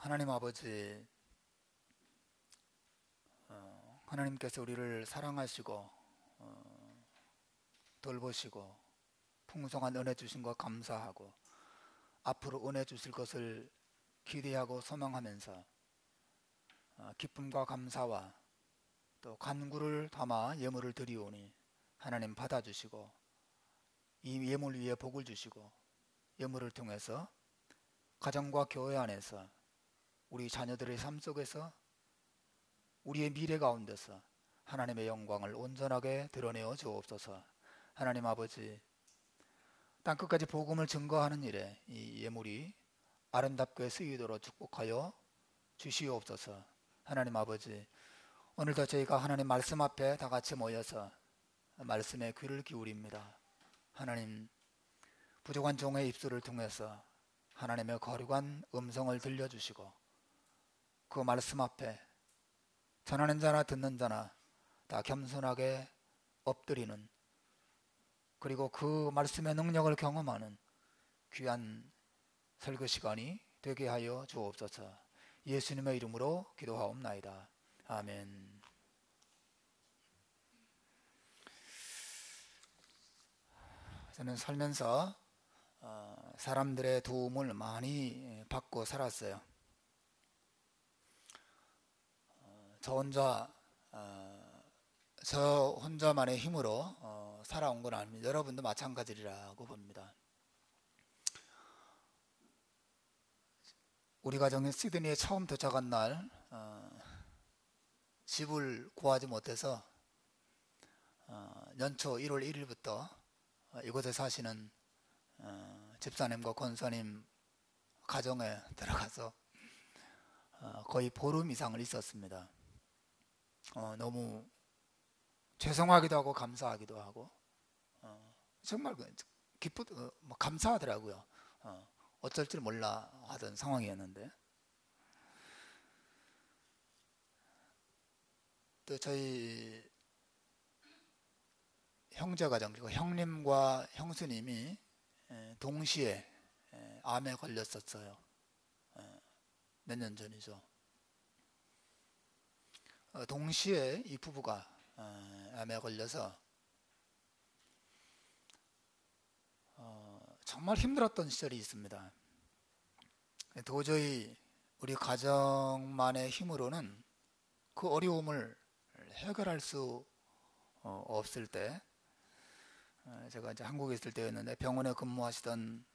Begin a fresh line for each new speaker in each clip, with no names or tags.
하나님 아버지, 하나님께서 우리를 사랑하시고 돌보시고 풍성한 은혜 주신 것 감사하고 앞으로 은혜 주실 것을 기대하고 소망하면서 기쁨과 감사와 또 간구를 담아 예물을 드리오니 하나님 받아주시고 이 예물 위에 복을 주시고 예물을 통해서 가정과 교회 안에서 우리 자녀들의 삶 속에서 우리의 미래 가운데서 하나님의 영광을 온전하게 드러내어 주옵소서. 하나님 아버지, 땅끝까지 복음을 증거하는 일에 이 예물이 아름답게 쓰이도록 축복하여 주시옵소서. 하나님 아버지, 오늘도 저희가 하나님 말씀 앞에 다 같이 모여서 말씀에 귀를 기울입니다. 하나님, 부족한 종의 입술을 통해서 하나님의 거룩한 음성을 들려주시고 그 말씀 앞에 전하는 자나 듣는 자나 다 겸손하게 엎드리는, 그리고 그 말씀의 능력을 경험하는 귀한 설교 시간이 되게 하여 주옵소서. 예수님의 이름으로 기도하옵나이다. 아멘. 저는 살면서 사람들의 도움을 많이 받고 살았어요. 저 혼자만의 힘으로 살아온 건 아닙니다. 여러분도 마찬가지라고 봅니다. 우리 가정이 시드니에 처음 도착한 날 집을 구하지 못해서 연초 1월 1일부터 이곳에 사시는 집사님과 권사님 가정에 들어가서 거의 보름 이상을 있었습니다. 너무 죄송하기도 하고 감사하기도 하고 정말 감사하더라고요. 어쩔 줄 몰라 하던 상황이었는데, 또 저희 형제가정 그리고 형님과 형수님이 동시에 암에 걸렸었어요. 몇 년 전이죠. 동시에 이 부부가 암에 걸려서 정말 힘들었던 시절이 있습니다. 도저히 우리 가정만의 힘으로는 그 어려움을 해결할 수 없을 때, 제가 이제 한국에 있을 때였는데 병원에 근무하시던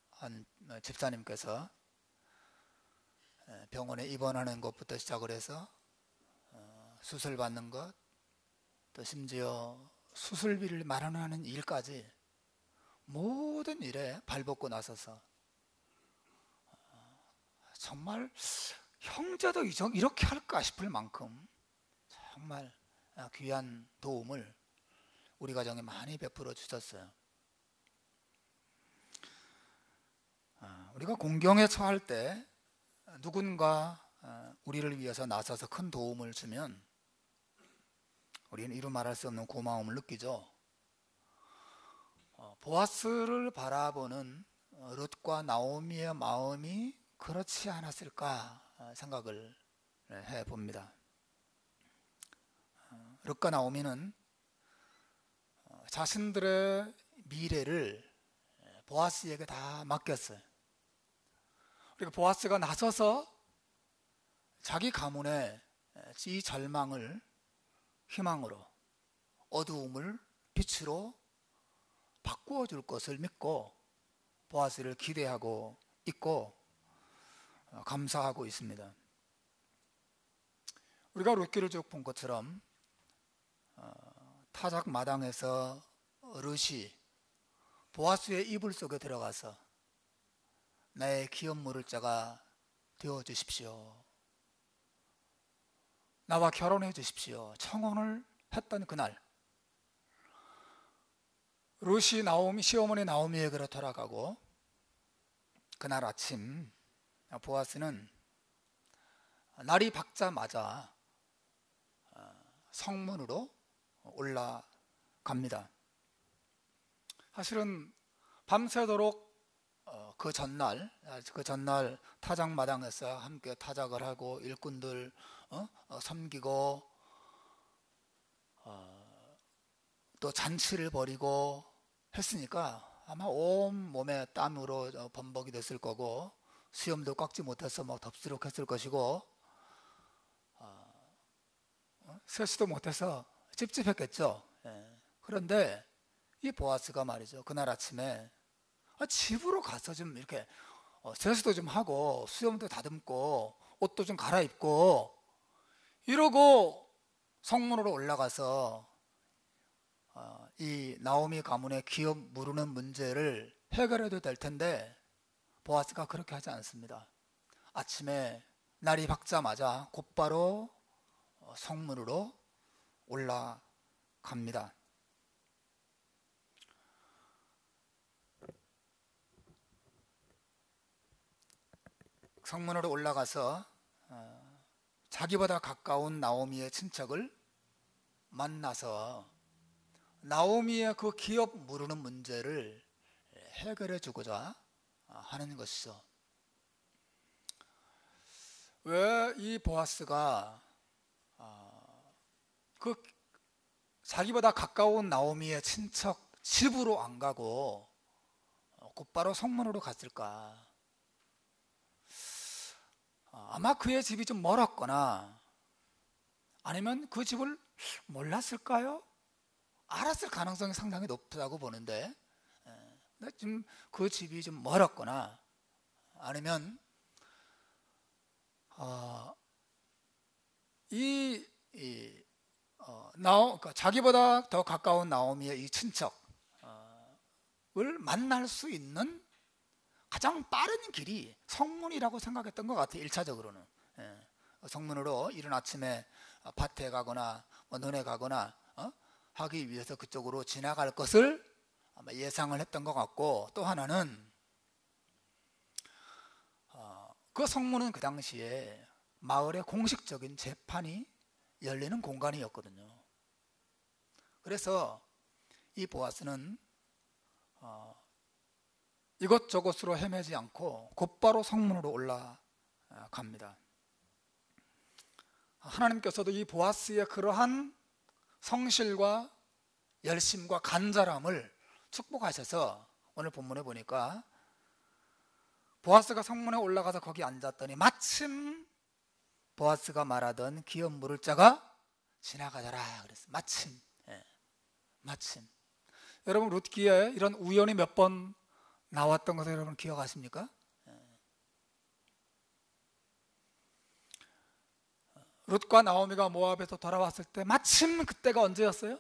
한 집사님께서 병원에 입원하는 것부터 시작을 해서 수술 받는 것, 또 심지어 수술비를 마련하는 일까지 모든 일에 발벗고 나서서 정말 형제도 이렇게 할까 싶을 만큼 정말 귀한 도움을 우리 가정에 많이 베풀어 주셨어요. 우리가 공경에 처할 때 누군가 우리를 위해서 나서서 큰 도움을 주면 우리는 이루 말할 수 없는 고마움을 느끼죠. 보아스를 바라보는 룻과 나오미의 마음이 그렇지 않았을까 생각을 해봅니다. 룻과 나오미는 자신들의 미래를 보아스에게 다 맡겼어요. 그리고 보아스가 나서서 자기 가문의 이 절망을 희망으로, 어두움을 빛으로 바꾸어 줄 것을 믿고 보아스를 기대하고 있고 감사하고 있습니다. 우리가 룻기를 쭉 본 것처럼 타작 마당에서 룻이 보아스의 이불 속에 들어가서 나의 기업 물을 자가 되어 주십시오, 나와 결혼해 주십시오 청혼을 했던 그날, 룻이 시어머니 나오미에게로 돌아가고 그날 아침 보아스는 날이 밝자마자 성문으로 올라갑니다. 사실은 밤새도록 그 전날 타작마당에서 함께 타작을 하고 일꾼들 섬기고 또 잔치를 벌이고 했으니까 아마 온 몸에 땀으로 범벅이 됐을 거고 수염도 깎지 못해서 막 덥수룩했을 것이고 세수도 못해서 찝찝했겠죠. 그런데 이 보아스가 말이죠, 그날 아침에 집으로 가서 좀 이렇게 세수도 좀 하고 수염도 다듬고 옷도 좀 갈아입고 이러고 성문으로 올라가서 이 나오미 가문의 기업 무르는 문제를 해결해도 될 텐데 보아스가 그렇게 하지 않습니다. 아침에 날이 밝자마자 곧바로 성문으로 올라갑니다. 성문으로 올라가서 자기보다 가까운 나오미의 친척을 만나서 나오미의 그 기업 무르는 문제를 해결해 주고자 하는 것이죠. 왜 이 보아스가 그 자기보다 가까운 나오미의 친척 집으로 안 가고 곧바로 성문으로 갔을까? 아마 그의 집이 좀 멀었거나 아니면 그 집을 몰랐을까요? 알았을 가능성이 상당히 높다고 보는데 지금 그 집이 좀 멀었거나 아니면 그러니까 자기보다 더 가까운 나오미의 이 친척을 만날 수 있는 가장 빠른 길이 성문이라고 생각했던 것 같아요. 1차적으로는 성문으로 이른 아침에 밭에 가거나 논에 가거나 하기 위해서 그쪽으로 지나갈 것을 아마 예상을 했던 것 같고, 또 하나는 그 성문은 그 당시에 마을의 공식적인 재판이 열리는 공간이었거든요. 그래서 이 보아스는 이것저것으로 헤매지 않고 곧바로 성문으로 올라갑니다. 하나님께서도 이 보아스의 그러한 성실과 열심과 간절함을 축복하셔서 오늘 본문에 보니까 보아스가 성문에 올라가서 거기 앉았더니 마침 보아스가 말하던 기업 물을 자가 지나가더라 그랬어요. 마침. 여러분 룻기에 이런 우연이 몇 번 나왔던 것을 여러분 기억하십니까? 룻과 나오미가 모압에서 돌아왔을 때 마침 그때가 언제였어요?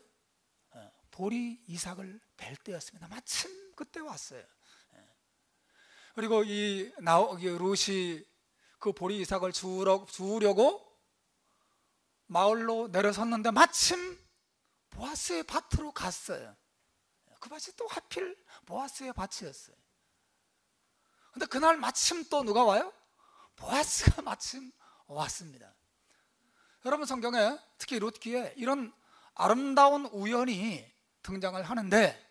보리 이삭을 벨 때였습니다. 마침 그때 왔어요. 그리고 이 룻이 그 보리 이삭을 주우려고 마을로 내려섰는데 마침 보아스의 밭으로 갔어요. 그 밭이 또 하필 보아스의 밭이었어요. 근데 그날 마침 또 누가 와요? 보아스가 마침 왔습니다. 여러분 성경에 특히 룻기에 이런 아름다운 우연이 등장을 하는데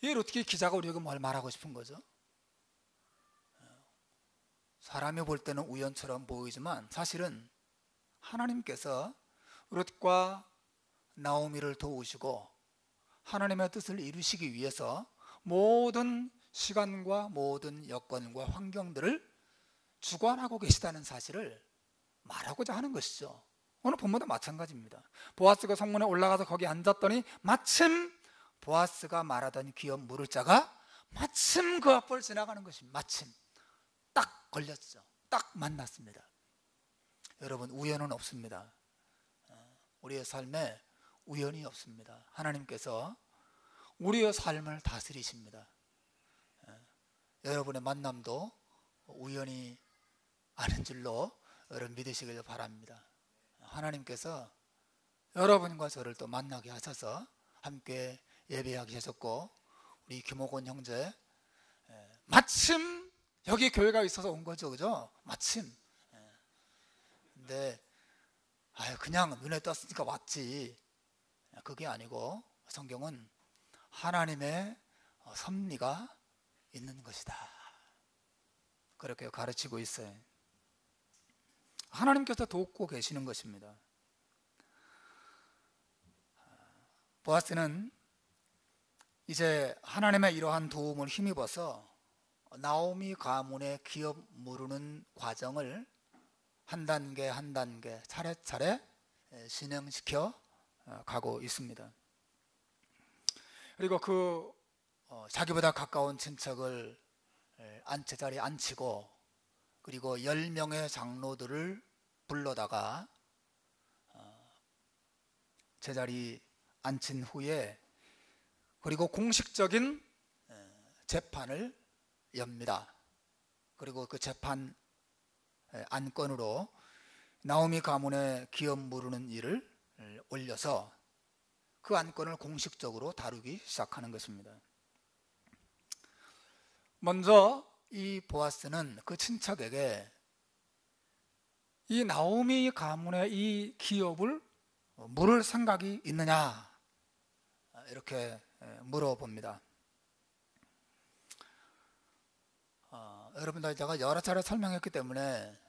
이 룻기 기자가 우리에게 뭘 말하고 싶은 거죠? 사람이 볼 때는 우연처럼 보이지만 사실은 하나님께서 룻과 나오미를 도우시고 하나님의 뜻을 이루시기 위해서 모든 시간과 모든 여건과 환경들을 주관하고 계시다는 사실을 말하고자 하는 것이죠. 오늘 본문도 마찬가지입니다. 보아스가 성문에 올라가서 거기 앉았더니 마침 보아스가 말하던 기업 물을 자가 마침 그 앞을 지나가는 것입니다. 마침 딱 걸렸죠. 딱 만났습니다. 여러분 우연은 없습니다. 우리의 삶에 우연이 없습니다. 하나님께서 우리의 삶을 다스리십니다. 여러분의 만남도 우연이 아닌 줄로 여러분 믿으시길 바랍니다. 하나님께서 여러분과 저를 또 만나게 하셔서 함께 예배하게 하셨고 우리 김옥원 형제 마침 여기 교회가 있어서 온 거죠, 그죠? 마침. 근데 그냥 눈에 떴으니까 왔지. 그게 아니고 성경은 하나님의 섭리가 있는 것이다. 그렇게 가르치고 있어요. 하나님께서 돕고 계시는 것입니다. 보아스는 이제 하나님의 이러한 도움을 힘입어서 나오미 가문의 기업 무르는 과정을 한 단계 한 단계 차례차례 진행시켜 가고 있습니다. 그리고 그 자기보다 가까운 친척을 제자리에 앉히고, 그리고 10명의 장로들을 불러다가 제자리 앉힌 후에, 그리고 공식적인 재판을 엽니다. 그리고 그 재판 안건으로 나오미 가문의 기업 무르는 일을 올려서 그 안건을 공식적으로 다루기 시작하는 것입니다. 먼저 이 보아스는 그 친척에게 이 나오미 가문의 이 기업을 물을 생각이 있느냐, 이렇게 물어봅니다. 여러분들, 제가 여러 차례 설명했기 때문에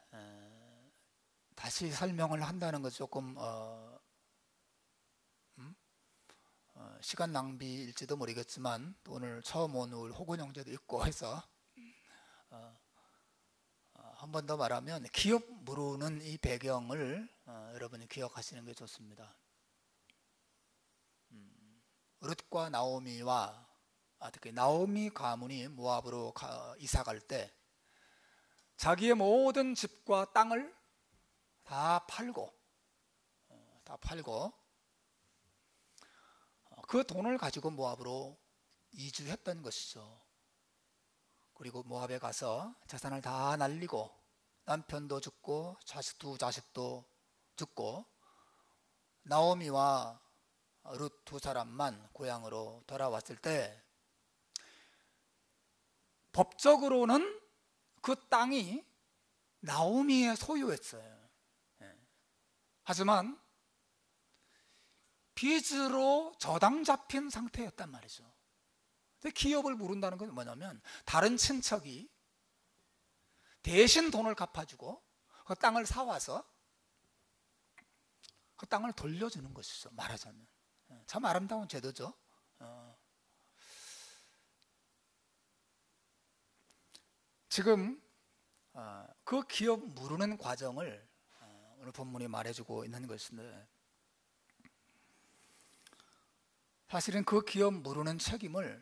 다시 설명을 한다는 것이 조금 시간 낭비일지도 모르겠지만, 오늘 처음 온 우리 호근 형제도 있고 해서 한 번 더 말하면, 기업 무르는 이 배경을 여러분이 기억하시는 게 좋습니다. 룻과 나오미와, 특히 나오미 가문이 모압으로 이사 갈 때 자기의 모든 집과 땅을 다 팔고 그 돈을 가지고 모압으로 이주했던 것이죠. 그리고 모압에 가서 재산을 다 날리고 남편도 죽고 두 자식도 죽고 나오미와 룻 두 사람만 고향으로 돌아왔을 때, 법적으로는 그 땅이 나오미의 소유였어요. 하지만 빚으로 저당 잡힌 상태였단 말이죠. 기업을 무른다는 건 뭐냐면, 다른 친척이 대신 돈을 갚아주고 그 땅을 사와서 그 땅을 돌려주는 것이죠. 말하자면 참 아름다운 제도죠. 지금 그 기업 무르는 과정을 오늘 본문이 말해주고 있는 것인데, 사실은 그 기업 무르는 책임을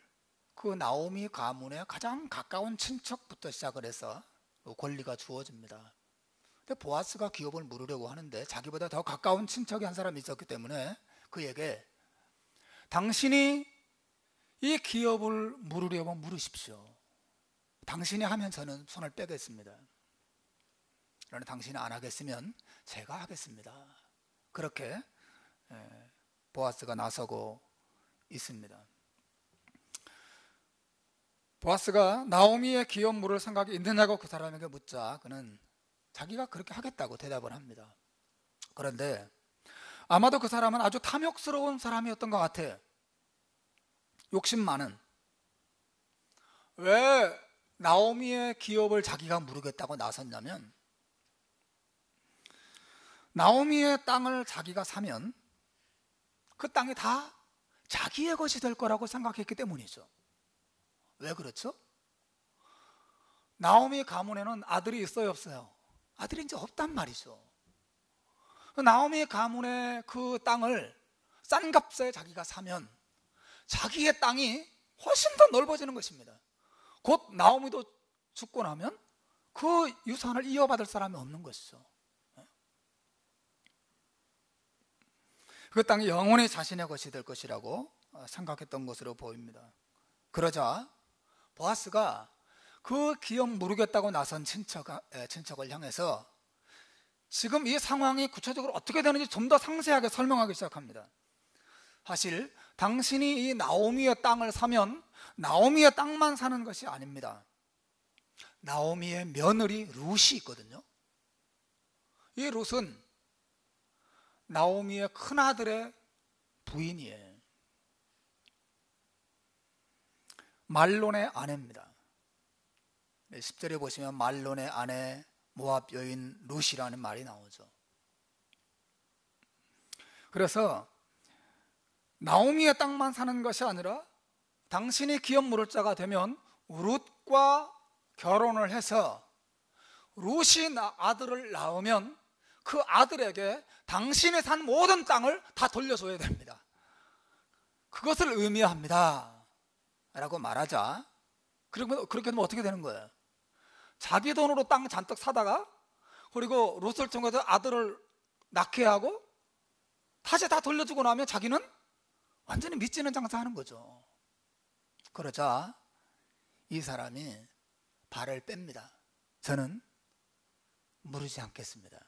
그 나오미 가문의 가장 가까운 친척부터 시작을 해서 권리가 주어집니다. 근데 보아스가 기업을 무르려고 하는데 자기보다 더 가까운 친척이 한 사람이 있었기 때문에 그에게, 당신이 이 기업을 무르려면 무르십시오. 당신이 하면 저는 손을 빼겠습니다. 그러나 당신이 안 하겠으면 제가 하겠습니다. 그렇게 보아스가 나서고 있습니다. 보아스가 나오미의 기업 물을 생각이 있느냐고 그 사람에게 묻자, 그는 자기가 그렇게 하겠다고 대답을 합니다. 그런데 아마도 그 사람은 아주 탐욕스러운 사람이었던 것 같아요. 욕심 많은. 왜 나오미의 기업을 자기가 무르겠다고 나섰냐면, 나오미의 땅을 자기가 사면 그 땅이 다 자기의 것이 될 거라고 생각했기 때문이죠. 왜 그렇죠? 나오미 가문에는 아들이 있어요, 없어요? 아들이 이제 없단 말이죠. 나오미 가문의 그 땅을 싼 값에 자기가 사면 자기의 땅이 훨씬 더 넓어지는 것입니다. 곧 나오미도 죽고 나면 그 유산을 이어받을 사람이 없는 것이죠. 그 땅이 영원히 자신의 것이 될 것이라고 생각했던 것으로 보입니다. 그러자 보아스가 그 기업 무르겠다고 나선 친척을 향해서 지금 이 상황이 구체적으로 어떻게 되는지 좀 더 상세하게 설명하기 시작합니다. 사실 당신이 이 나오미의 땅을 사면 나오미의 땅만 사는 것이 아닙니다. 나오미의 며느리 룻이 있거든요. 이 룻은 나오미의 큰아들의 부인이에요. 말론의 아내입니다. 10절에 보시면 말론의 아내 모압 여인 룻이라는 말이 나오죠. 그래서 나오미의 땅만 사는 것이 아니라 당신이 기업 물을 자가 되면 룻과 결혼을 해서 룻이 아들을 낳으면 그 아들에게 당신이 산 모든 땅을 다 돌려줘야 됩니다. 그것을 의미합니다 라고 말하자, 그렇게 되면 어떻게 되는 거예요? 자기 돈으로 땅 잔뜩 사다가 그리고 룻을 통해서 아들을 낳게 하고 다시 다 돌려주고 나면 자기는 완전히 미치는 장사하는 거죠. 그러자 이 사람이 발을 뺍니다. 저는 무르지 않겠습니다.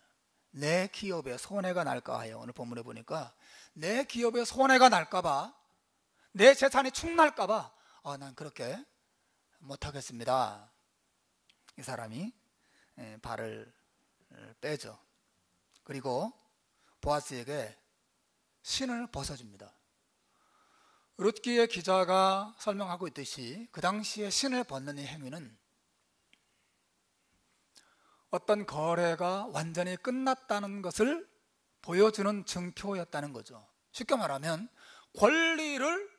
내 기업에 손해가 날까 하여, 오늘 본문에 보니까 내 기업에 손해가 날까 봐, 내 재산이 축날까 봐 난 그렇게 못하겠습니다. 이 사람이 발을 빼죠. 그리고 보아스에게 신을 벗어줍니다. 룻기의 기자가 설명하고 있듯이 그 당시에 신을 벗는 이 행위는 어떤 거래가 완전히 끝났다는 것을 보여주는 증표였다는 거죠. 쉽게 말하면 권리를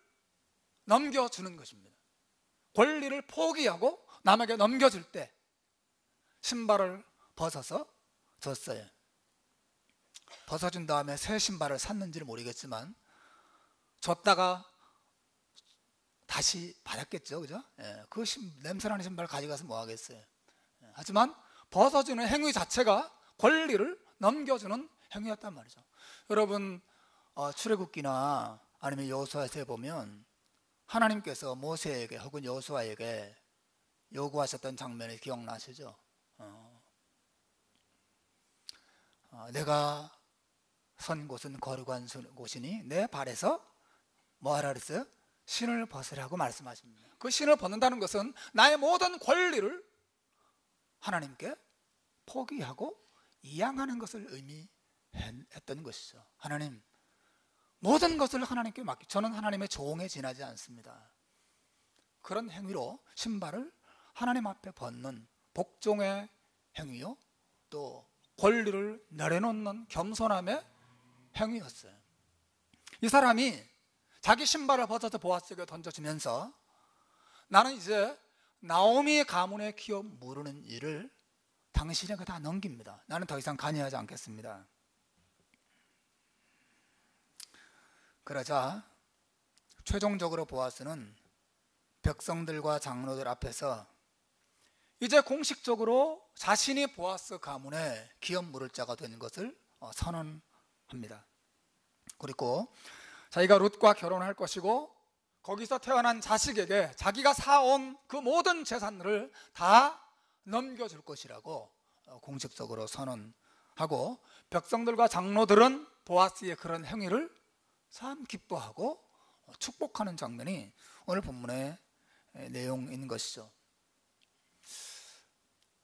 넘겨주는 것입니다. 권리를 포기하고 남에게 넘겨줄 때 신발을 벗어서 줬어요. 벗어준 다음에 새 신발을 샀는지는 모르겠지만 줬다가 다시 받았겠죠, 그죠? 그 냄새나는 신발을 가져가서 뭐 하겠어요? 하지만 벗어주는 행위 자체가 권리를 넘겨주는 행위였단 말이죠. 여러분, 출애굽기나 아니면 여호수아서에 보면 하나님께서 모세에게 혹은 여호수아에게 요구하셨던 장면이 기억나시죠? 내가 선 곳은 거룩한 곳이니 내 발에서 뭐 하라 그랬어요? 신을 벗으라고 말씀하십니다. 그 신을 벗는다는 것은 나의 모든 권리를 하나님께 포기하고 이양하는 것을 의미했던 것이죠. 하나님, 모든 것을 하나님께 저는 하나님의 종에 지나지 않습니다. 그런 행위로 신발을 하나님 앞에 벗는 복종의 행위요, 또 권리를 내려놓는 겸손함의 행위였어요. 이 사람이 자기 신발을 벗어서 보아스에게 던져주면서 나는 이제 나오미 가문의 기업 무르는 일을 당신에게 다 넘깁니다. 나는 더 이상 관여하지 않겠습니다. 그러자 최종적으로 보아스는 백성들과 장로들 앞에서 이제 공식적으로 자신이 보아스 가문의 기업 물을 자가 되는 것을 선언합니다. 그리고 자기가 룻과 결혼할 것이고 거기서 태어난 자식에게 자기가 사온 그 모든 재산을 다 넘겨줄 것이라고 공식적으로 선언하고, 백성들과 장로들은 보아스의 그런 행위를 참 기뻐하고 축복하는 장면이 오늘 본문의 내용인 것이죠.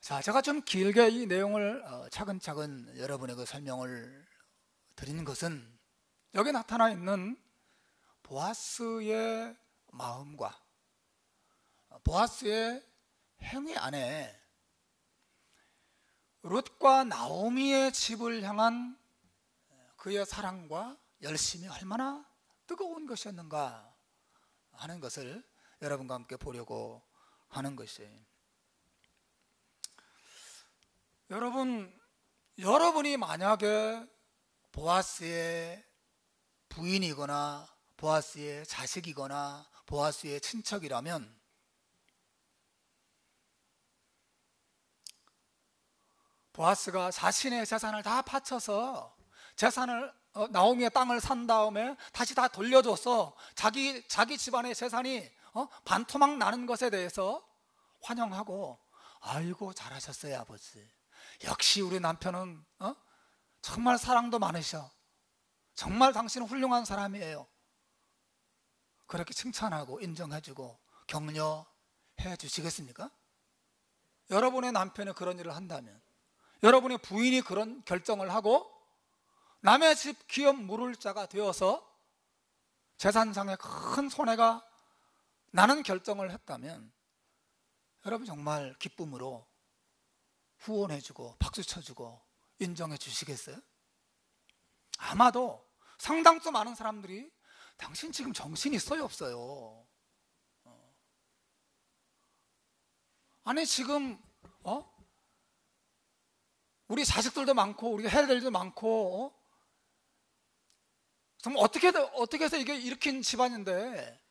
자, 제가 좀 길게 이 내용을 차근차근 여러분에게 설명을 드리는 것은 여기 나타나 있는 보아스의 마음과 보아스의 행위 안에 룻과 나오미의 집을 향한 그의 사랑과 열심이 얼마나 뜨거운 것이었는가 하는 것을 여러분과 함께 보려고 하는 것이에요. 여러분이 만약에 보아스의 부인이거나 보아스의 자식이거나 보아스의 친척이라면 보아스가 자신의 재산을 다 바쳐서 나오미의 땅을 산 다음에 다시 다 돌려줘서 자기 집안의 재산이 반토막 나는 것에 대해서 환영하고, 아이고 잘하셨어요 아버지, 역시 우리 남편은 정말 사랑도 많으셔, 정말 당신은 훌륭한 사람이에요, 그렇게 칭찬하고 인정해주고 격려해 주시겠습니까? 여러분의 남편이 그런 일을 한다면, 여러분의 부인이 그런 결정을 하고 남의 집 기업 물을 자가 되어서 재산상의 큰 손해가 나는 결정을 했다면 여러분 정말 기쁨으로 후원해주고 박수 쳐주고 인정해 주시겠어요? 아마도 상당수 많은 사람들이 당신 지금 정신 있어요 없어요? 아니 지금 우리 자식들도 많고 우리가 해야 될 일도 많고 정말 어떻게 해서 이게 일으킨 집안인데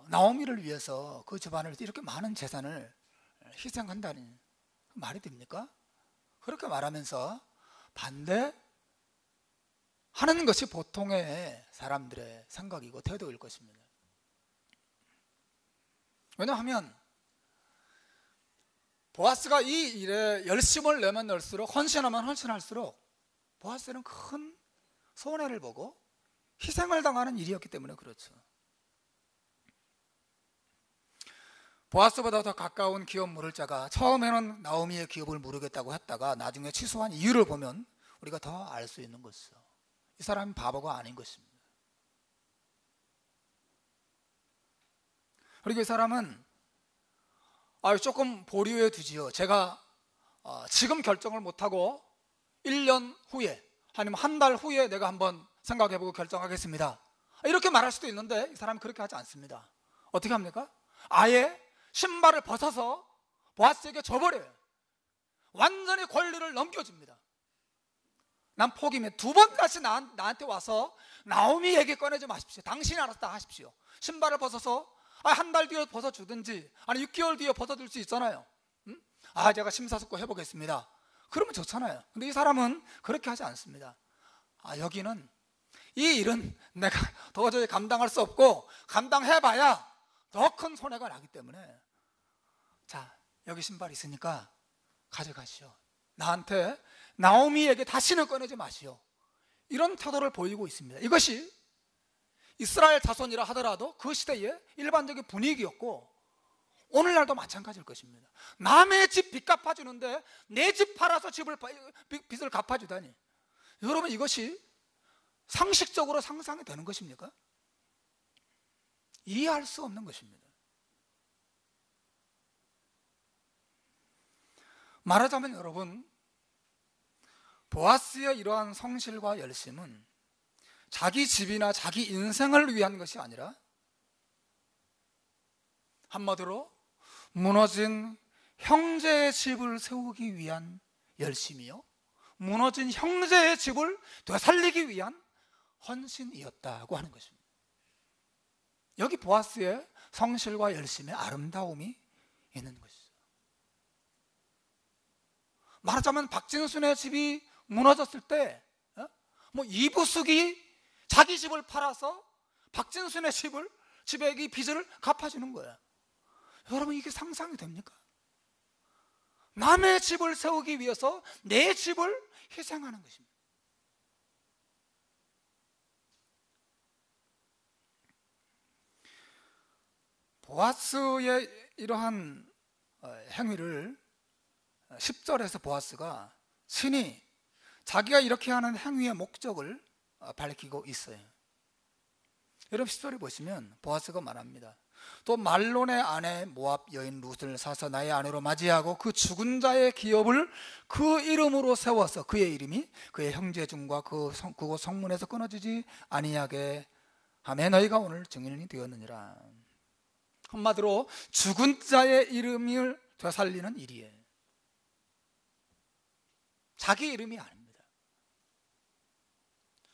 나오미를 위해서 그 집안을 이렇게 많은 재산을 희생한다니 말이 됩니까? 그렇게 말하면서 반대하는 것이 보통의 사람들의 생각이고 태도일 것입니다. 왜냐하면 보아스가 이 일에 열심을 내면 낼수록, 헌신하면 헌신할수록 보아스는 큰 손해를 보고 희생을 당하는 일이었기 때문에 그렇죠. 보아스보다 더 가까운 기업 물을 자가 처음에는 나오미의 기업을 물으겠다고 했다가 나중에 취소한 이유를 보면 우리가 더 알 수 있는 것이죠. 이 사람이 바보가 아닌 것입니다. 그리고 이 사람은 조금 보류해 두지요. 제가 지금 결정을 못하고 1년 후에 아니면 한 달 후에 내가 한번 생각해보고 결정하겠습니다. 이렇게 말할 수도 있는데 이 사람은 그렇게 하지 않습니다. 어떻게 합니까? 아예 신발을 벗어서 보아스에게 줘버려요. 완전히 권리를 넘겨줍니다. 난 포기면 두 번 다시 나한테 와서 나오미에게 꺼내지 마십시오. 당신이 알아서 다 하십시오. 신발을 벗어서 한 달 뒤에 벗어주든지 아니 6개월 뒤에 벗어줄 수 있잖아요. 응? 제가 심사숙고 해보겠습니다. 그러면 좋잖아요. 근데 이 사람은 그렇게 하지 않습니다. 여기는 이 일은 내가 도저히 감당할 수 없고 감당해봐야 더 큰 손해가 나기 때문에 자, 여기 신발 있으니까 가져가시오. 나한테 나오미에게 다시는 꺼내지 마시오. 이런 태도를 보이고 있습니다. 이것이 이스라엘 자손이라 하더라도 그 시대의 일반적인 분위기였고 오늘날도 마찬가지일 것입니다. 남의 집 빚 갚아주는데 내 집 팔아서 빚을 갚아주다니, 여러분 이것이 상식적으로 상상이 되는 것입니까? 이해할 수 없는 것입니다. 말하자면 여러분, 보아스의 이러한 성실과 열심은 자기 집이나 자기 인생을 위한 것이 아니라 한마디로 무너진 형제의 집을 세우기 위한 열심이요, 무너진 형제의 집을 되살리기 위한 헌신이었다고 하는 것입니다. 여기 보아스의 성실과 열심의 아름다움이 있는 것이죠. 말하자면 박진순의 집이 무너졌을 때 이부숙이 자기 집을 팔아서 박진순의 집의 이 빚을 갚아주는 거예요. 여러분 이게 상상이 됩니까? 남의 집을 세우기 위해서 내 집을 희생하는 것입니다. 보아스의 이러한 행위를 10절에서 보아스가 친히 자기가 이렇게 하는 행위의 목적을 밝히고 있어요. 여러분 10절에 보시면 보아스가 말합니다. 또 말론의 아내 모압 여인 룻을 사서 나의 아내로 맞이하고 그 죽은 자의 기업을 그 이름으로 세워서 그의 이름이 그의 형제 중과 그곳 성문에서 끊어지지 아니하게 하매 너희가 오늘 증인이 되었느니라. 한마디로 죽은 자의 이름을 되살리는 일이에요. 자기 이름이 아닙니다.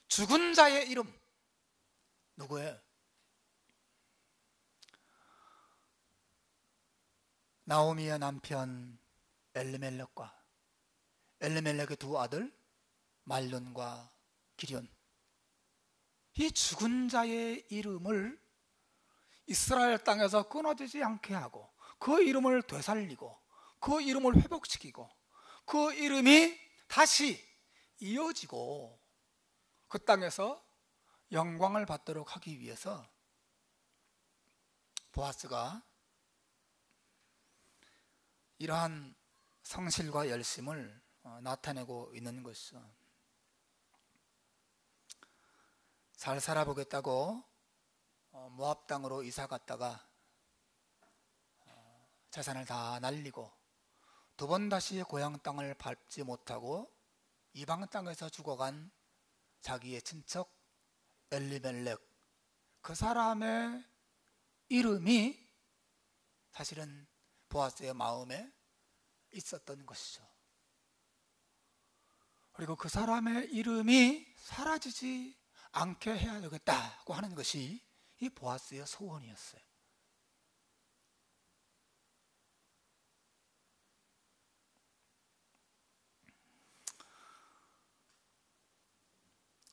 죽은 자의 이름. 누구예요? 나오미의 남편 엘리멜렉과 엘리멜렉의 두 아들 말론과 기럧, 이 죽은 자의 이름을 이스라엘 땅에서 끊어지지 않게 하고 그 이름을 되살리고 그 이름을 회복시키고 그 이름이 다시 이어지고 그 땅에서 영광을 받도록 하기 위해서 보아스가 이러한 성실과 열심을 나타내고 있는 것이죠. 잘 살아보겠다고 모압 땅으로 이사 갔다가 재산을 다 날리고 두 번 다시 고향 땅을 밟지 못하고 이방 땅에서 죽어간 자기의 친척 엘리멜렉, 그 사람의 이름이 사실은 보아스의 마음에 있었던 것이죠. 그리고 그 사람의 이름이 사라지지 않게 해야 되겠다고 하는 것이 이 보아스의 소원이었어요.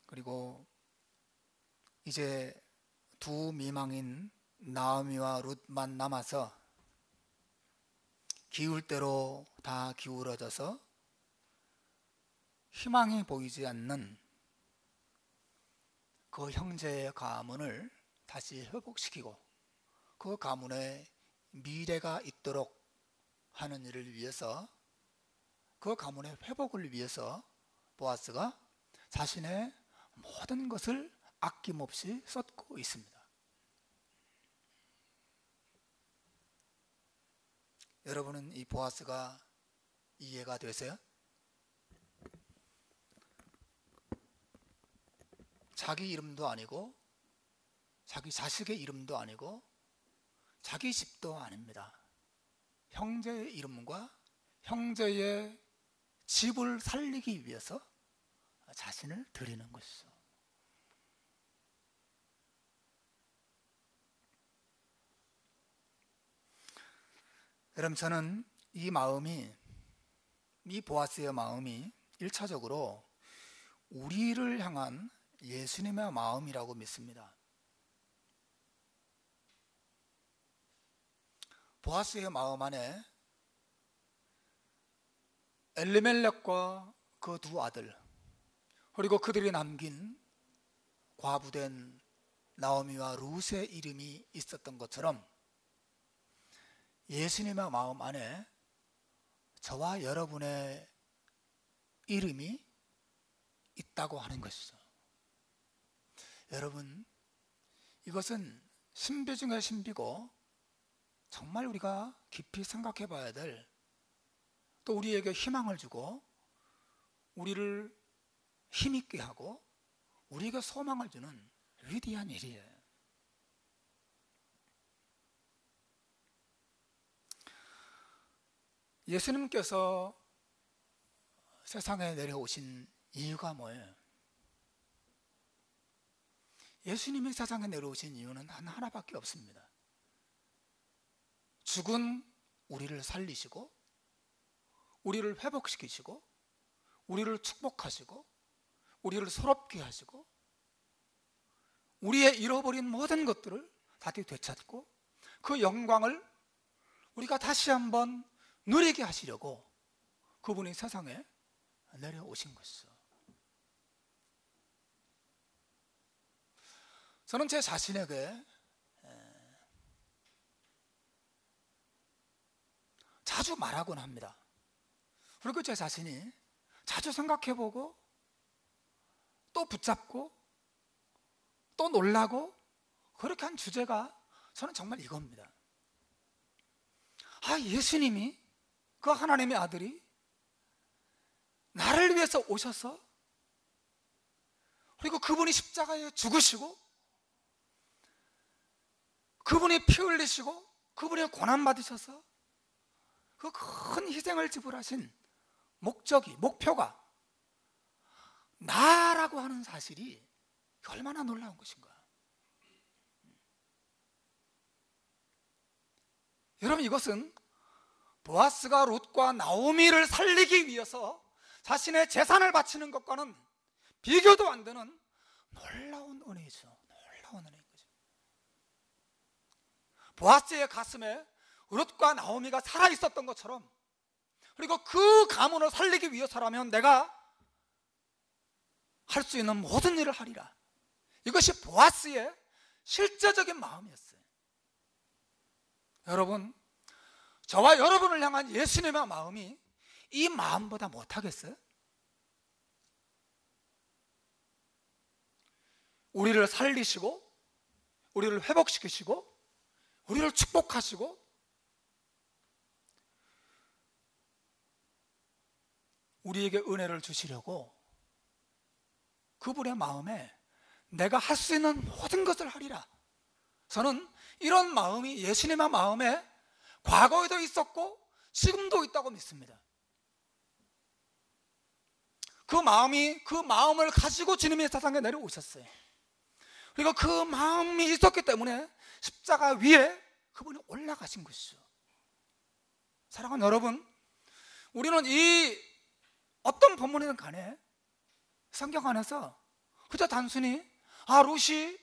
그리고 이제 두 미망인 나오미와 룻만 남아서 기울 대로 다 기울어져서 희망이 보이지 않는 그 형제의 가문을 다시 회복시키고 그 가문에 미래가 있도록 하는 일을 위해서, 그 가문의 회복을 위해서 보아스가 자신의 모든 것을 아낌없이 쏟고 있습니다. 여러분은 이 보아스가 이해가 되세요? 자기 이름도 아니고 자기 자식의 이름도 아니고 자기 집도 아닙니다. 형제의 이름과 형제의 집을 살리기 위해서 자신을 드리는 것이죠. 여러분, 저는 이 마음이, 이 보아스의 마음이 1차적으로 우리를 향한 예수님의 마음이라고 믿습니다. 보아스의 마음 안에 엘리멜렉과 그 두 아들, 그리고 그들이 남긴 과부된 나오미와 룻의 이름이 있었던 것처럼 예수님의 마음 안에 저와 여러분의 이름이 있다고 하는 것이죠. 여러분, 이것은 신비 중의 신비고 정말 우리가 깊이 생각해 봐야 될, 또 우리에게 희망을 주고 우리를 힘있게 하고 우리에게 소망을 주는 위대한 일이에요. 예수님께서 세상에 내려오신 이유가 뭐예요? 예수님이 세상에 내려오신 이유는 하나밖에 없습니다. 죽은 우리를 살리시고 우리를 회복시키시고 우리를 축복하시고 우리를 새롭게 하시고 우리의 잃어버린 모든 것들을 다시 되찾고 그 영광을 우리가 다시 한번 누리게 하시려고 그분이 세상에 내려오신 것이죠. 저는 제 자신에게 자주 말하곤 합니다. 그리고 제 자신이 자주 생각해보고 또 붙잡고 또 놀라고 그렇게 한 주제가 저는 정말 이겁니다. 예수님이, 그 하나님의 아들이 나를 위해서 오셔서, 그리고 그분이 십자가에 죽으시고 그분이 피 흘리시고 그분이 고난 받으셔서 그 큰 희생을 지불하신 목표가 나라고 하는 사실이 얼마나 놀라운 것인가. 여러분, 이것은 보아스가 룻과 나오미를 살리기 위해서 자신의 재산을 바치는 것과는 비교도 안 되는 놀라운 은혜죠. 놀라운 은혜인 거죠. 보아스의 가슴에 룻과 나오미가 살아있었던 것처럼, 그리고 그 가문을 살리기 위해서라면 내가 할 수 있는 모든 일을 하리라. 이것이 보아스의 실제적인 마음이었어요. 여러분, 저와 여러분을 향한 예수님의 마음이 이 마음보다 못하겠어요? 우리를 살리시고 우리를 회복시키시고 우리를 축복하시고 우리에게 은혜를 주시려고 그분의 마음에 내가 할 수 있는 모든 것을 하리라. 저는 이런 마음이 예수님의 마음에 과거에도 있었고 지금도 있다고 믿습니다. 그 마음을 가지고 주님이 세상에 내려오셨어요. 그리고 그 마음이 있었기 때문에 십자가 위에 그분이 올라가신 것이죠. 사랑하는 여러분, 우리는 이 어떤 본문이든 간에 성경 안에서 그저 단순히 룻이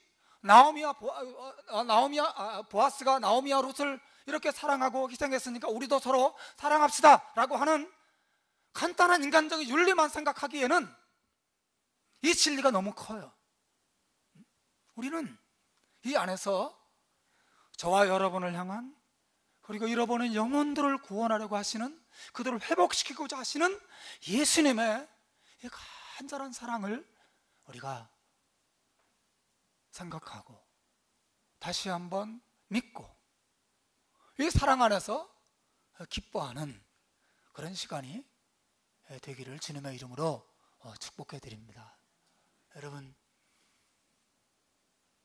보아스가 나오미와 룻을 이렇게 사랑하고 희생했으니까 우리도 서로 사랑합시다 라고 하는 간단한 인간적인 윤리만 생각하기에는 이 진리가 너무 커요. 우리는 이 안에서 저와 여러분을 향한, 그리고 잃어버린 영혼들을 구원하려고 하시는, 그들을 회복시키고자 하시는 예수님의 이 간절한 사랑을 우리가 생각하고 다시 한번 믿고 이 사랑 안에서 기뻐하는 그런 시간이 되기를 주님의 이름으로 축복해 드립니다. 여러분,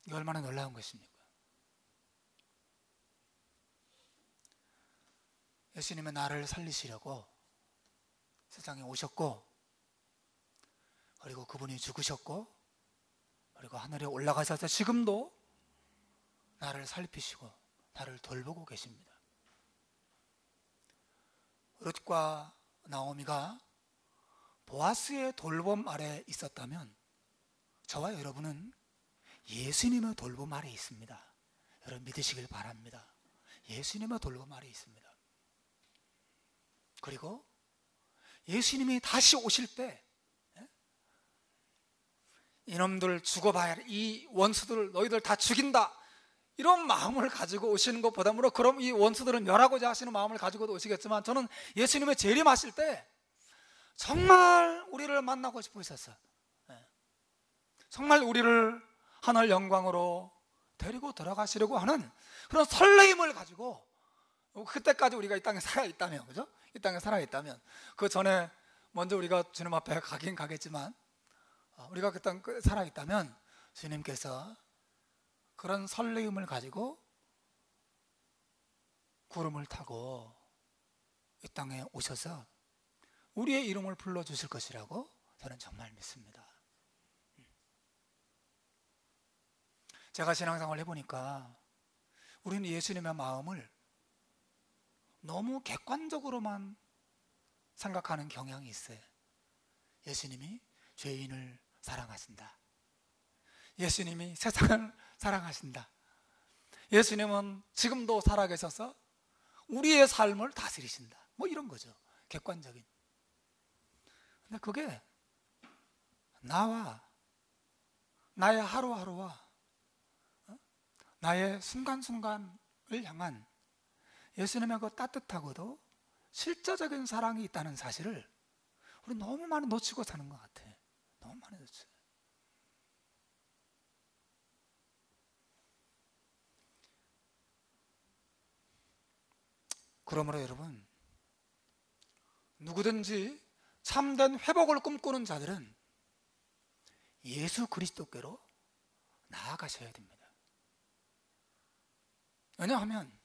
이게 얼마나 놀라운 것입니까? 예수님은 나를 살리시려고 세상에 오셨고, 그리고 그분이 죽으셨고, 그리고 하늘에 올라가셔서 지금도 나를 살피시고 나를 돌보고 계십니다. 룻과 나오미가 보아스의 돌봄 아래 있었다면 저와 여러분은 예수님의 돌봄 아래 있습니다. 여러분 믿으시길 바랍니다. 예수님의 돌봄 아래 있습니다. 그리고 예수님이 다시 오실 때 이놈들 죽어봐야, 이 원수들 너희들 다 죽인다, 이런 마음을 가지고 오시는 것보다는, 그럼 이 원수들은 멸하고자 하시는 마음을 가지고도 오시겠지만, 저는 예수님의 재림하실 때 정말 우리를 만나고 싶으셨어요. 정말 우리를 하늘 영광으로 데리고 들어가시려고 하는 그런 설레임을 가지고, 그때까지 우리가 이 땅에 살아있다면, 그죠? 이 땅에 살아있다면, 그 전에 먼저 우리가 주님 앞에 가긴 가겠지만, 우리가 그 땅 살아있다면 주님께서 그런 설레임을 가지고 구름을 타고 이 땅에 오셔서 우리의 이름을 불러주실 것이라고 저는 정말 믿습니다. 제가 신앙생활을 해보니까 우리는 예수님의 마음을 너무 객관적으로만 생각하는 경향이 있어요. 예수님이 죄인을 사랑하신다. 예수님이 세상을 사랑하신다. 예수님은 지금도 살아계셔서 우리의 삶을 다스리신다. 뭐 이런 거죠. 객관적인. 근데 그게 나와 나의 하루하루와 나의 순간순간을 향한 예수님의 그 따뜻하고도 실제적인 사랑이 있다는 사실을 우리 너무 많이 놓치고 사는 것 같아. 너무 많이 놓쳐요. 그러므로 여러분, 누구든지 참된 회복을 꿈꾸는 자들은 예수 그리스도께로 나아가셔야 됩니다. 왜냐하면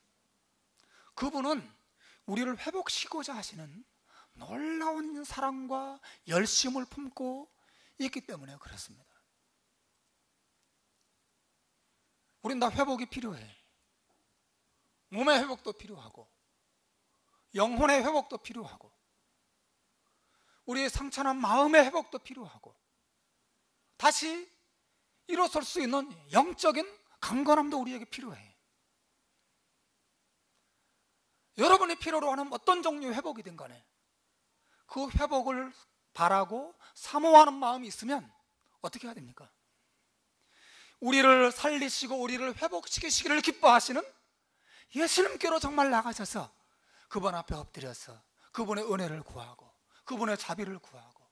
그분은 우리를 회복시키고자 하시는 놀라운 사랑과 열심을 품고 있기 때문에 그렇습니다. 우린 다 회복이 필요해. 몸의 회복도 필요하고 영혼의 회복도 필요하고 우리의 상처난 마음의 회복도 필요하고 다시 일어설 수 있는 영적인 강건함도 우리에게 필요해. 여러분이 필요로 하는 어떤 종류의 회복이든 간에 그 회복을 바라고 사모하는 마음이 있으면 어떻게 해야 됩니까? 우리를 살리시고 우리를 회복시키시기를 기뻐하시는 예수님께로 정말 나가셔서 그분 앞에 엎드려서 그분의 은혜를 구하고 그분의 자비를 구하고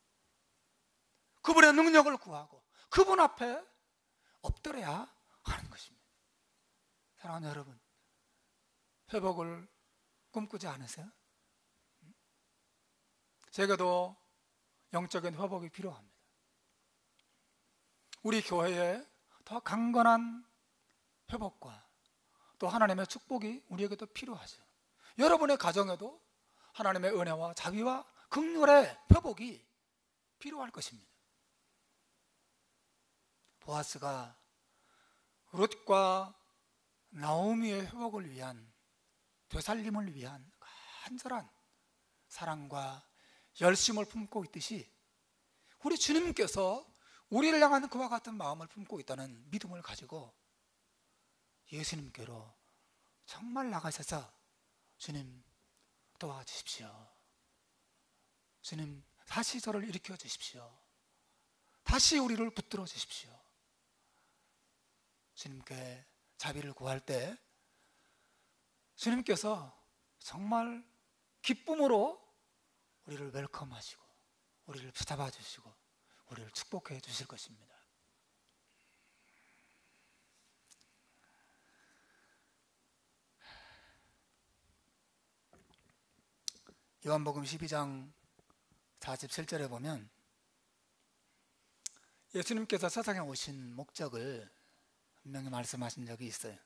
그분의 능력을 구하고 그분 앞에 엎드려야 하는 것입니다. 사랑하는 여러분, 회복을 꿈꾸지 않으세요? 제게도 영적인 회복이 필요합니다. 우리 교회에 더 강건한 회복과 또 하나님의 축복이 우리에게도 필요하죠. 여러분의 가정에도 하나님의 은혜와 자비와 긍휼의 회복이 필요할 것입니다. 보아스가 룻과 나오미의 회복을 위한, 되살림을 위한 간절한 사랑과 열심을 품고 있듯이 우리 주님께서 우리를 향한 그와 같은 마음을 품고 있다는 믿음을 가지고 예수님께로 정말 나가셔서 주님 도와주십시오. 주님 다시 저를 일으켜 주십시오. 다시 우리를 붙들어 주십시오. 주님께 자비를 구할 때 주님께서 정말 기쁨으로 우리를 웰컴하시고 우리를 붙잡아 주시고 우리를 축복해 주실 것입니다. 요한복음 12장 47절에 보면 예수님께서 세상에 오신 목적을 분명히 말씀하신 적이 있어요.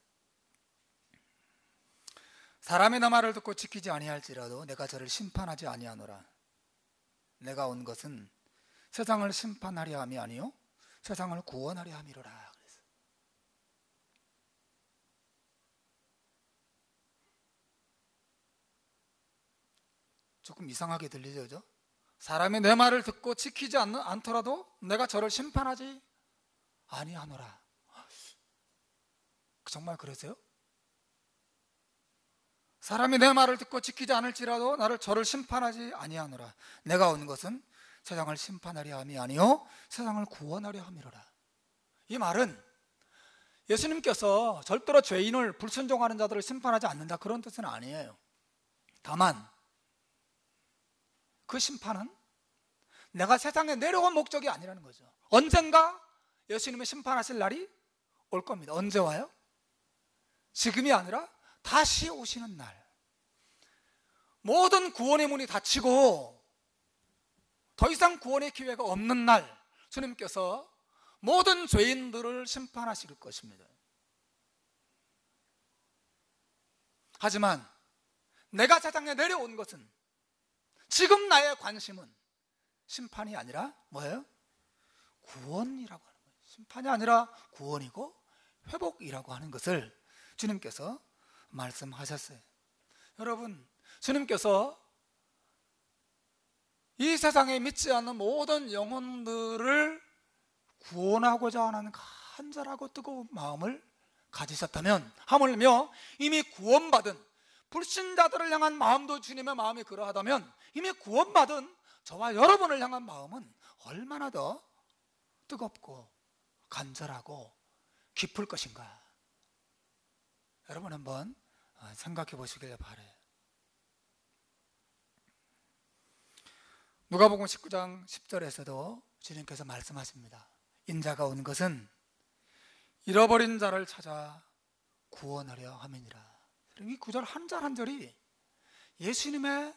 사람이 내 말을 듣고 지키지 아니할지라도 내가 저를 심판하지 아니하노라. 내가 온 것은 세상을 심판하려 함이 아니요 세상을 구원하려 함이로라. 그래서 조금 이상하게 들리죠, 그죠? 사람이 내 말을 듣고 지키지 않더라도 내가 저를 심판하지 아니하노라. 정말 그러세요? 사람이 내 말을 듣고 지키지 않을지라도 저를 심판하지 아니하노라. 내가 온 것은 세상을 심판하려 함이 아니요 세상을 구원하려 함이로라. 이 말은 예수님께서 절대로 죄인을 불순종하는 자들을 심판하지 않는다 그런 뜻은 아니에요. 다만 그 심판은 내가 세상에 내려온 목적이 아니라는 거죠. 언젠가 예수님이 심판하실 날이 올 겁니다. 언제 와요? 지금이 아니라 다시 오시는 날. 모든 구원의 문이 닫히고 더 이상 구원의 기회가 없는 날 주님께서 모든 죄인들을 심판하실 것입니다. 하지만 내가 세상에 내려온 것은 지금 나의 관심은 심판이 아니라 뭐예요? 구원이라고 하는 거예요. 심판이 아니라 구원이고 회복이라고 하는 것을 주님께서 말씀하셨어요. 여러분, 주님께서 이 세상에 믿지 않는 모든 영혼들을 구원하고자 하는 간절하고 뜨거운 마음을 가지셨다면 하물며 이미 구원받은 불신자들을 향한 마음도 주님의 마음이 그러하다면 이미 구원받은 저와 여러분을 향한 마음은 얼마나 더 뜨겁고 간절하고 깊을 것인가. 여러분 한번 생각해 보시길 바라요. 누가복음 19장 10절에서도 주님께서 말씀하십니다. 인자가 온 것은 잃어버린 자를 찾아 구원하려 함이니라. 이 구절 한 절 한 절이 예수님의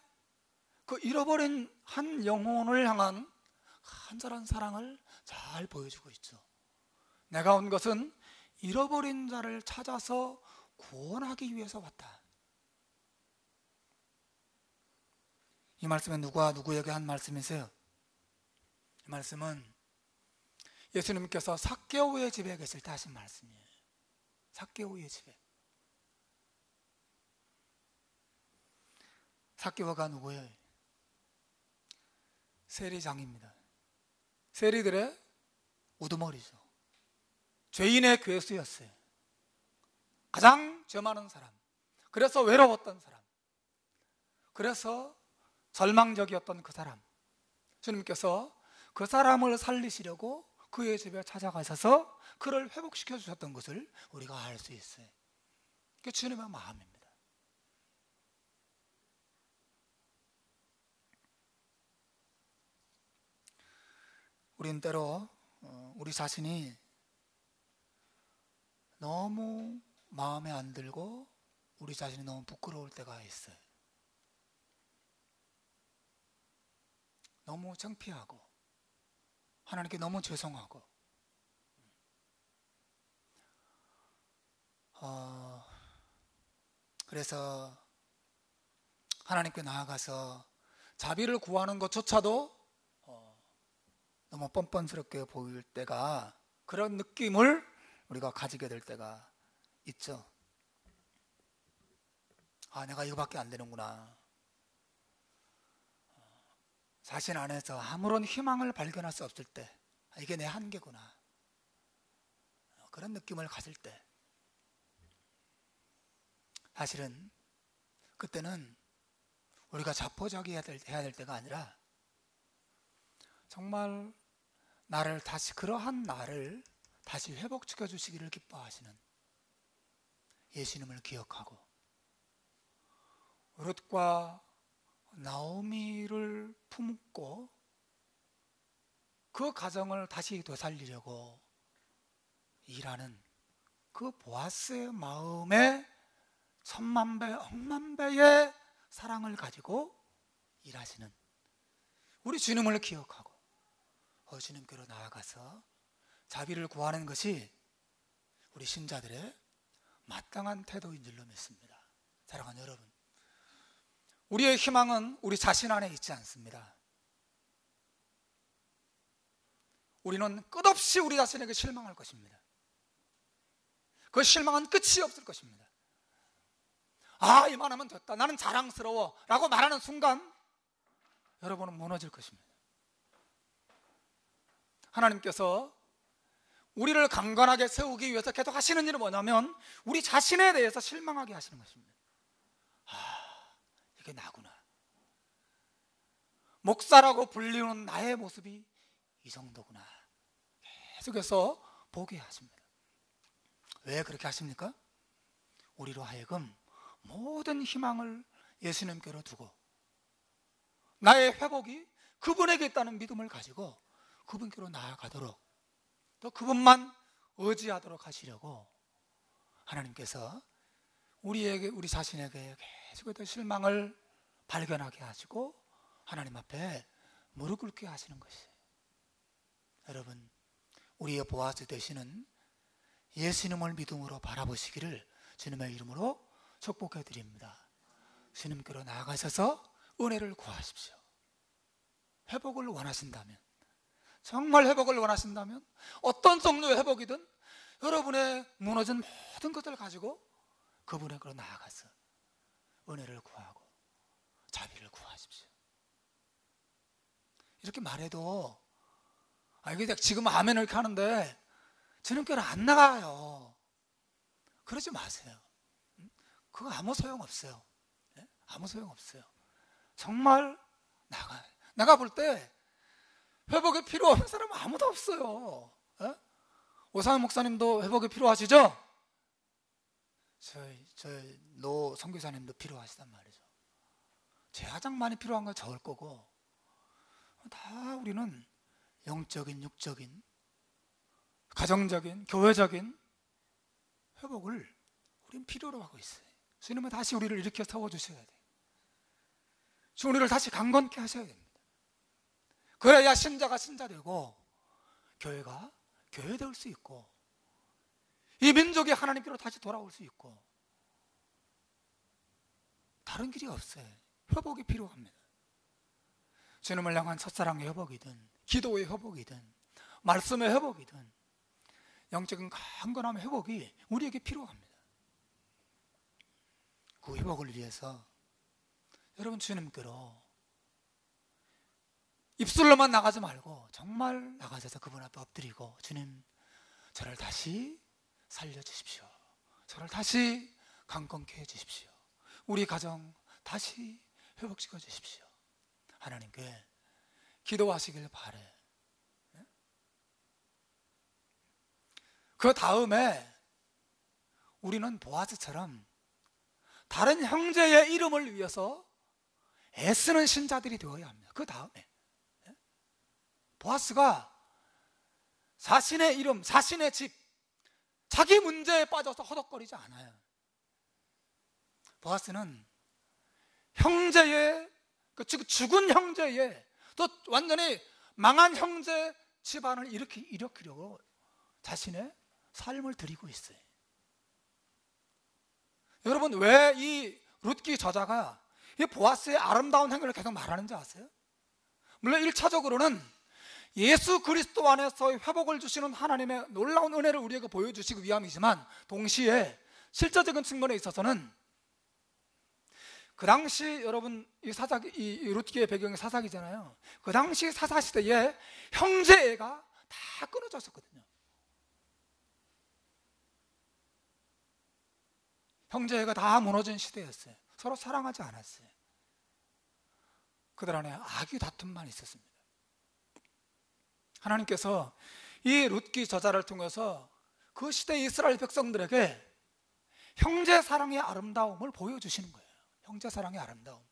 그 잃어버린 한 영혼을 향한 간절한 사랑을 잘 보여주고 있죠. 내가 온 것은 잃어버린 자를 찾아서 구원하기 위해서 왔다. 이 말씀은 누가 누구에게 한 말씀이세요? 이 말씀은 예수님께서 삭개오의 집에 계실 때 하신 말씀이에요. 삭개오의 집에. 삭개오가 누구예요? 세리장입니다. 세리들의 우두머리죠. 죄인의 괴수였어요. 가장 죄 많은 사람, 그래서 외로웠던 사람, 그래서 절망적이었던 그 사람, 주님께서 그 사람을 살리시려고 그의 집에 찾아가셔서 그를 회복시켜 주셨던 것을 우리가 알 수 있어요. 그게 주님의 마음입니다. 우린 때로 우리 자신이 너무 마음에 안 들고 우리 자신이 너무 부끄러울 때가 있어요. 너무 창피하고 하나님께 너무 죄송하고 그래서 하나님께 나아가서 자비를 구하는 것조차도 너무 뻔뻔스럽게 보일 때가, 그런 느낌을 우리가 가지게 될 때가 있죠. 내가 이거밖에 안 되는구나. 자신 안에서 아무런 희망을 발견할 수 없을 때, 이게 내 한계구나, 그런 느낌을 가질 때, 사실은 그때는 우리가 자포자기해야 될 때가 아니라 정말 나를 다시, 그러한 나를 다시 회복시켜 주시기를 기뻐하시는 예수님을 기억하고, 룻과 나오미를 품고 그 가정을 다시 되살리려고 일하는 그 보아스의 마음에 천만배 억만배의 사랑을 가지고 일하시는 우리 주님을 기억하고 주님께로 나아가서 자비를 구하는 것이 우리 신자들의 마땅한 태도인 줄로 믿습니다. 사랑하는 여러분, 우리의 희망은 우리 자신 안에 있지 않습니다. 우리는 끝없이 우리 자신에게 실망할 것입니다. 그 실망은 끝이 없을 것입니다. 이만하면 됐다, 나는 자랑스러워 라고 말하는 순간 여러분은 무너질 것입니다. 하나님께서 우리를 강건하게 세우기 위해서 계속 하시는 일은 뭐냐면 우리 자신에 대해서 실망하게 하시는 것입니다. 이게 나구나, 목사라고 불리는 나의 모습이 이 정도구나, 계속해서 보게 하십니다. 왜 그렇게 하십니까? 우리로 하여금 모든 희망을 예수님께로 두고 나의 회복이 그분에게 있다는 믿음을 가지고 그분께로 나아가도록, 또 그분만 의지하도록 하시려고 하나님께서 우리 자신에게 계속해서 실망을 발견하게 하시고 하나님 앞에 무릎 꿇게 하시는 것이에요. 여러분, 우리의 보아스 되시는 예수님을 믿음으로 바라보시기를 주님의 이름으로 축복해 드립니다. 주님께로 나아가셔서 은혜를 구하십시오. 회복을 원하신다면, 정말 회복을 원하신다면 어떤 종류의 회복이든 여러분의 무너진 모든 것을 가지고 그분에게로 나아가서 은혜를 구하고 자비를 구하십시오. 이렇게 말해도 이게 지금 아멘 이렇게 하는데 주님께로 안 나가요. 그러지 마세요. 그거 아무 소용없어요. 아무 소용없어요. 정말 나가요. 내가 볼 때 회복이 필요한 사람은 아무도 없어요. 오상현 목사님도 회복이 필요하시죠? 저희 노 선교사님도 필요하시단 말이죠. 제 가장 많이 필요한 건 저일 거고, 다 우리는 영적인, 육적인, 가정적인, 교회적인 회복을 우리는 필요로 하고 있어요. 주님은 다시 우리를 일으켜 세워주셔야 돼요. 주님, 우리를 다시 강건케 하셔야 됩니다. 그래야 신자가 신자되고 교회가 교회될 수 있고 이 민족이 하나님께로 다시 돌아올 수 있고, 다른 길이 없어요. 회복이 필요합니다. 주님을 향한 첫사랑의 회복이든 기도의 회복이든 말씀의 회복이든 영적인 강건함의 회복이 우리에게 필요합니다. 그 회복을 위해서 여러분 주님께로 입술로만 나가지 말고 정말 나가셔서 그분 앞에 엎드리고, 주님, 저를 다시 살려주십시오. 저를 다시 강건케 해주십시오. 우리 가정 다시 회복시켜 주십시오. 하나님께 기도하시길 바래. 그 다음에 우리는 보아스처럼 다른 형제의 이름을 위해서 애쓰는 신자들이 되어야 합니다. 그 다음에 보아스가 자신의 이름, 자신의 집, 자기 문제에 빠져서 허덕거리지 않아요. 보아스는 형제의, 즉 죽은 형제의 또 완전히 망한 형제 집안을 일으키려고 자신의 삶을 드리고 있어요. 여러분, 왜 이 룻기 저자가 이 보아스의 아름다운 행위를 계속 말하는지 아세요? 물론 1차적으로는 예수 그리스도 안에서 회복을 주시는 하나님의 놀라운 은혜를 우리에게 보여주시기 위함이지만, 동시에 실제적인 측면에 있어서는 그 당시, 여러분, 이 룻기의 배경이 사사기잖아요. 그 당시 사사시대에 형제애가 다 끊어졌었거든요. 형제애가 다 무너진 시대였어요. 서로 사랑하지 않았어요. 그들 안에 악의 다툼만 있었습니다. 하나님께서 이 룻기 저자를 통해서 그 시대 이스라엘 백성들에게 형제 사랑의 아름다움을 보여주시는 거예요. 형제 사랑의 아름다움.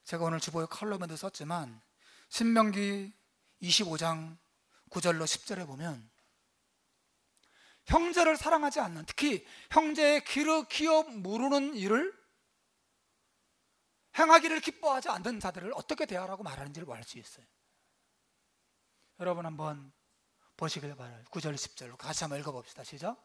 제가 오늘 주보에 칼럼에도 썼지만 신명기 25장 9절로 10절에 보면 형제를 사랑하지 않는, 특히 형제의 기업 무르는 일을 행하기를 기뻐하지 않는 자들을 어떻게 대하라고 말하는지를 알 수 있어요. 여러분 한번 보시길 바라요. 9절 10절로 같이 한번 읽어봅시다. 시작.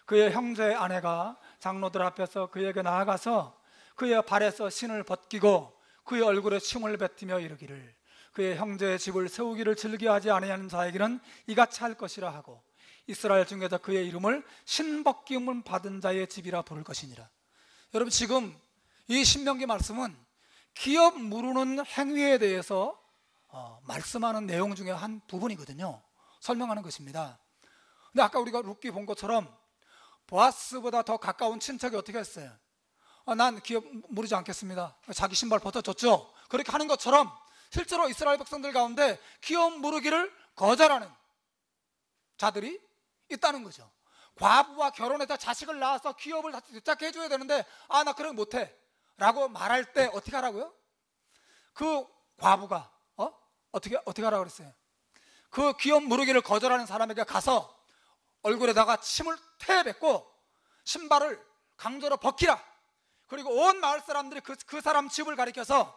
그의 형제의 아내가 장로들 앞에서 그에게 나아가서 그의 발에서 신을 벗기고 그의 얼굴에 침을 뱉으며 이르기를, 그의 형제의 집을 세우기를 즐겨하지 아니하는 자에게는 이같이 할 것이라 하고, 이스라엘 중에서 그의 이름을 신벗김을 받은 자의 집이라 부를 것이니라. 여러분, 지금 이 신명기 말씀은 기업 무르는 행위에 대해서 말씀하는 내용 중에 한 부분이거든요. 설명하는 것입니다. 근데 아까 우리가 룻기 본 것처럼 보아스보다 더 가까운 친척이 어떻게 했어요? 난 기업 무르지 않겠습니다. 자기 신발 벗어줬죠. 그렇게 하는 것처럼 실제로 이스라엘 백성들 가운데 기업 무르기를 거절하는 자들이 있다는 거죠. 과부와 결혼해서 자식을 낳아서 기업을 되찾게 해줘야 되는데 나 그런 거 못해 라고 말할 때 어떻게 하라고요? 그 과부가 어떻게 하라고 그랬어요? 그 기업 무르기를 거절하는 사람에게 가서 얼굴에다가 침을 퇴뱉고 신발을 강제로 벗기라. 그리고 온 마을 사람들이 그 사람 집을 가리켜서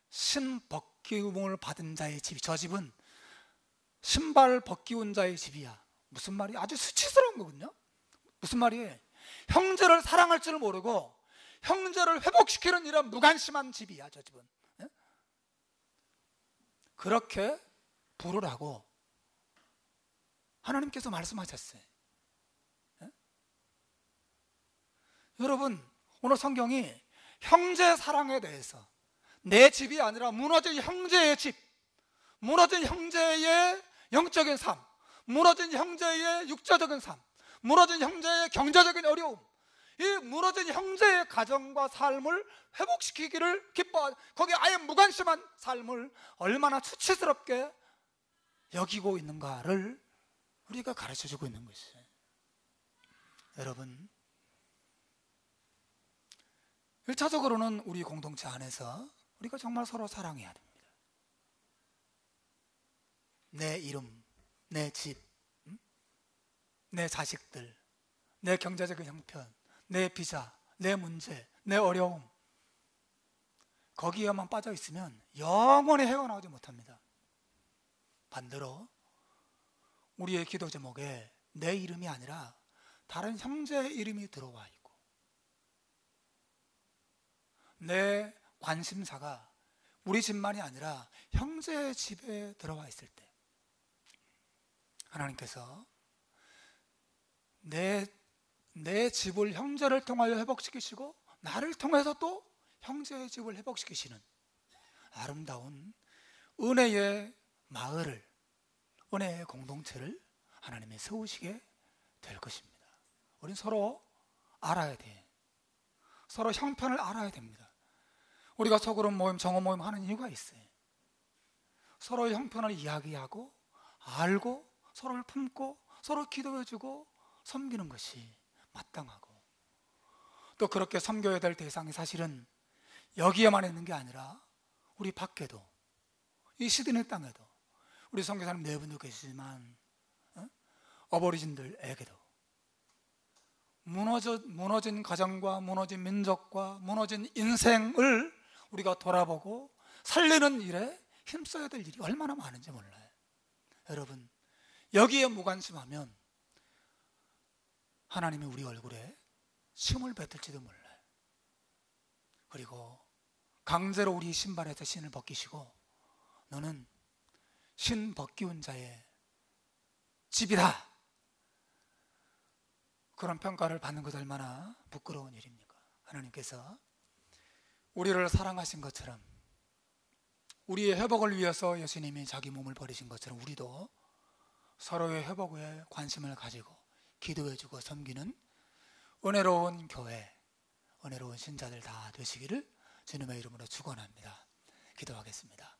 신벗기움을 받은 자의 집이, 저 집은 신발 벗기운 자의 집이야. 무슨 말이야? 아주 수치스러운 거거든요. 무슨 말이에요? 형제를 사랑할 줄 모르고 형제를 회복시키는 이런 무관심한 집이야, 저 집은. 예? 그렇게 부르라고 하나님께서 말씀하셨어요. 예? 여러분, 오늘 성경이 형제 사랑에 대해서, 내 집이 아니라 무너진 형제의 집, 무너진 형제의 영적인 삶, 무너진 형제의 육체적인 삶, 무너진 형제의 경제적인 어려움, 이 무너진 형제의 가정과 삶을 회복시키기를 기뻐하는, 거기에 아예 무관심한 삶을 얼마나 수치스럽게 여기고 있는가를 우리가 가르쳐주고 있는 것이에요. 여러분, 1차적으로는 우리 공동체 안에서 우리가 정말 서로 사랑해야 됩니다. 내 이름, 내 집, 내 자식들, 내 경제적인 형편, 내 비자, 내 문제, 내 어려움, 거기에만 빠져 있으면 영원히 헤어나오지 못합니다. 반대로 우리의 기도 제목에 내 이름이 아니라 다른 형제의 이름이 들어와 있고, 내 관심사가 우리 집만이 아니라 형제의 집에 들어와 있을 때 하나님께서 내 집을 형제를 통하여 회복시키시고 나를 통해서 또 형제의 집을 회복시키시는 아름다운 은혜의 마을을, 은혜의 공동체를 하나님이 세우시게 될 것입니다. 우린 서로 알아야 돼. 서로 형편을 알아야 됩니다. 우리가 소그룹 모임, 정오 모임 하는 이유가 있어요. 서로의 형편을 이야기하고 알고 서로를 품고 서로 기도해주고 섬기는 것이 마땅하고, 또 그렇게 섬겨야 될 대상이 사실은 여기에만 있는 게 아니라 우리 밖에도, 이 시드니 땅에도 우리 선교사님 네 분도 계시지만 어버리진들에게도 무너진 가정과 무너진 민족과 무너진 인생을 우리가 돌아보고 살리는 일에 힘써야 될 일이 얼마나 많은지 몰라요. 여러분, 여기에 무관심하면 하나님이 우리 얼굴에 침을 뱉을지도 몰라요. 그리고 강제로 우리 신발에서 신을 벗기시고 너는 신 벗기운 자의 집이다, 그런 평가를 받는 것 얼마나 부끄러운 일입니까? 하나님께서 우리를 사랑하신 것처럼, 우리의 회복을 위해서 예수님이 자기 몸을 버리신 것처럼 우리도 서로의 회복에 관심을 가지고 기도해주고 섬기는 은혜로운 교회, 은혜로운 신자들 다 되시기를 주님의 이름으로 축원합니다. 기도하겠습니다.